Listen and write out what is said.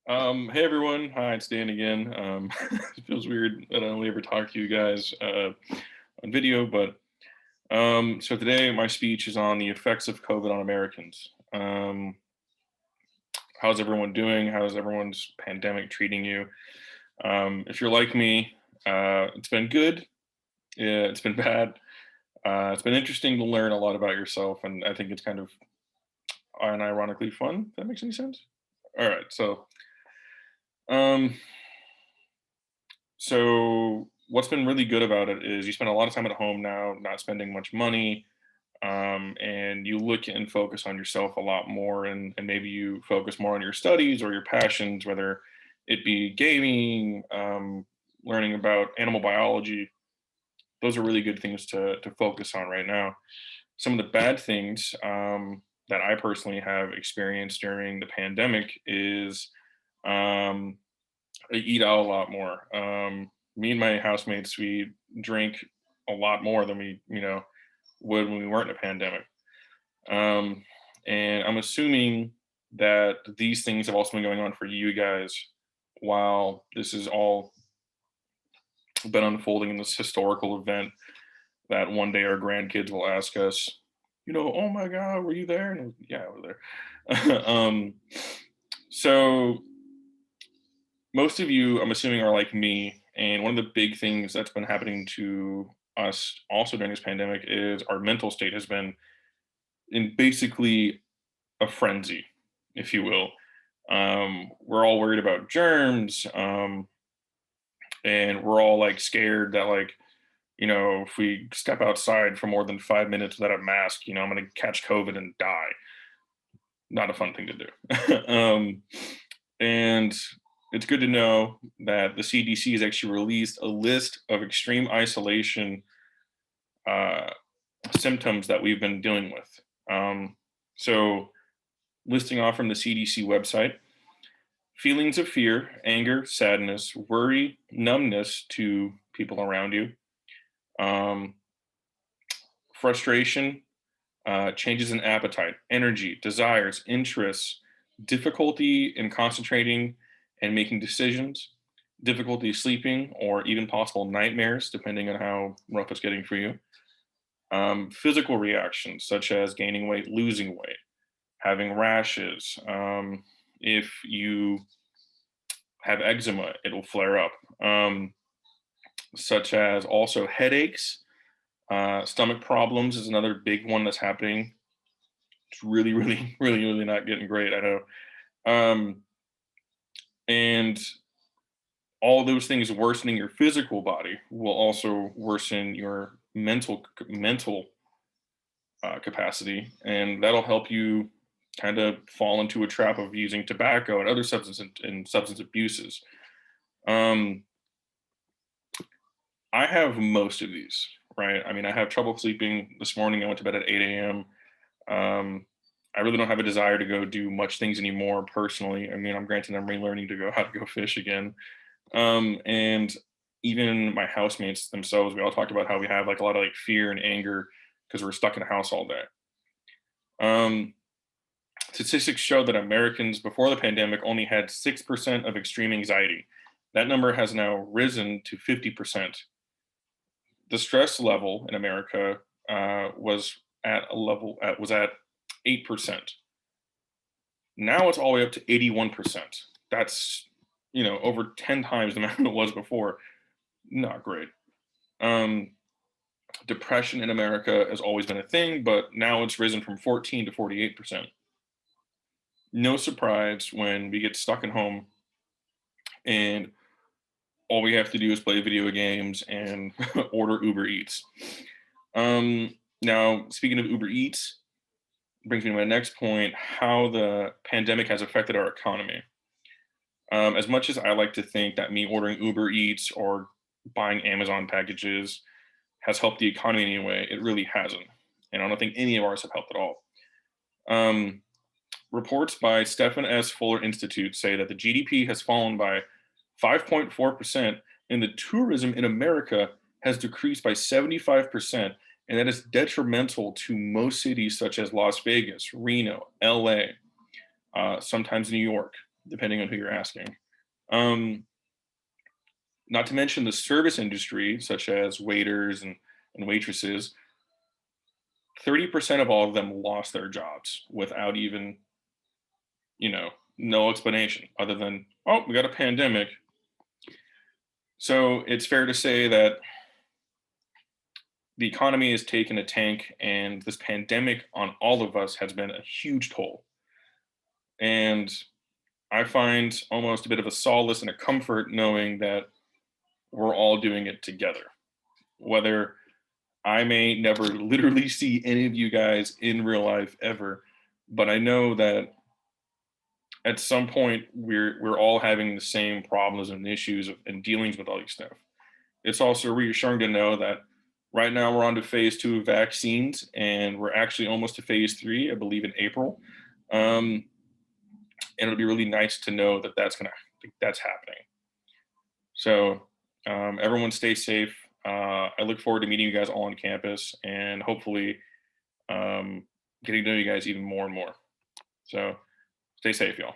Hey everyone, hi, it's Dan again. It feels weird that I only ever talk to you guys on video, but so today my speech is on the effects of COVID on Americans. How's everyone doing? How's everyone's pandemic treating you? If you're like me, it's been good. Yeah, it's been bad. It's been interesting to learn a lot about yourself, and I think it's kind of unironically fun. If that makes any sense. All right, um, So what's been really good about it is you spend a lot of time at home now, not spending much money, and you look and focus on yourself a lot more, and maybe you focus more on your studies or your passions, whether it be gaming, learning about animal biology. Those are really good things to focus on right now. Some of the bad things that I personally have experienced during the pandemic is um, I eat out a lot more. Me and my housemates, we drink a lot more than we would when we weren't in a pandemic. Um, and I'm assuming that these things have also been going on for you guys while this has all been unfolding in this historical event that one day our grandkids will ask us, oh my God, were you there? And yeah, I was there. So most of you, I'm assuming, are like me. And one of the big things that's been happening to us also during this pandemic is our mental state has been in basically a frenzy, if you will. We're all worried about germs, and we're all like scared that, like, if we step outside for more than 5 minutes without a mask, I'm going to catch COVID and die. Not a fun thing to do. And it's good to know that the CDC has actually released a list of extreme isolation uh, symptoms that we've been dealing with. So, listing off from the CDC website: feelings of fear, anger, sadness, worry, numbness to people around you, um, frustration, changes in appetite, energy, desires, interests, difficulty in concentrating and making decisions, difficulty sleeping, or even possible nightmares, depending on how rough it's getting for you. Physical reactions such as gaining weight, losing weight, having rashes. If you have eczema, it will flare up, such as also headaches. Stomach problems is another big one that's happening. It's really, really, really, really not getting great. I know. Um, and all those things worsening your physical body will also worsen your mental capacity, and that'll help you kind of fall into a trap of using tobacco and other substance abuses. Um, I have most of these, right? I mean, I have trouble sleeping. This morning, I went to bed at 8 a.m. Um, I really don't have a desire to go do much things anymore personally. I mean, I'm granted I'm relearning to go how to go fish again. And even my housemates themselves, we all talk about how we have like a lot of like fear and anger because we're stuck in the house all day. Um, Statistics show that Americans before the pandemic only had 6% of extreme anxiety. That number has now risen to 50%. The stress level in America was at a level was at 8%. Now it's all the way up to 81%. That's over 10 times the amount it was before. Not great. Um, Depression in America has always been a thing, but now it's risen from 14 to 48%. No surprise when we get stuck at home and all we have to do is play video games and order Uber Eats. Now, speaking of Uber Eats, brings me to my next point: how the pandemic has affected our economy. As much as I like to think that me ordering Uber Eats or buying Amazon packages has helped the economy in any way, it really hasn't. And I don't think any of ours have helped at all. Um, Reports by Stephen S. Fuller Institute say that the GDP has fallen by 5.4%, and the tourism in America has decreased by 75%, and that is detrimental to most cities such as Las Vegas, Reno, LA, sometimes New York. depending on who you're asking. Um, Not to mention the service industry, such as waiters and waitresses, 30% of all of them lost their jobs without even, no explanation other than, oh, we got a pandemic. So it's fair to say that the economy has taken a tank, and this pandemic on all of us has been a huge toll. And I find almost a bit of a solace and a comfort knowing that we're all doing it together. Whether I may never literally see any of you guys in real life ever, but I know that at some point we're all having the same problems and issues and dealings with all these stuff. It's also reassuring to know that right now we're on to phase two of vaccines, and we're actually almost to phase three, I believe, in April. Um, and it'll be really nice to know that that's happening. So everyone stay safe. I look forward to meeting you guys all on campus and hopefully getting to know you guys even more and more. So stay safe, y'all.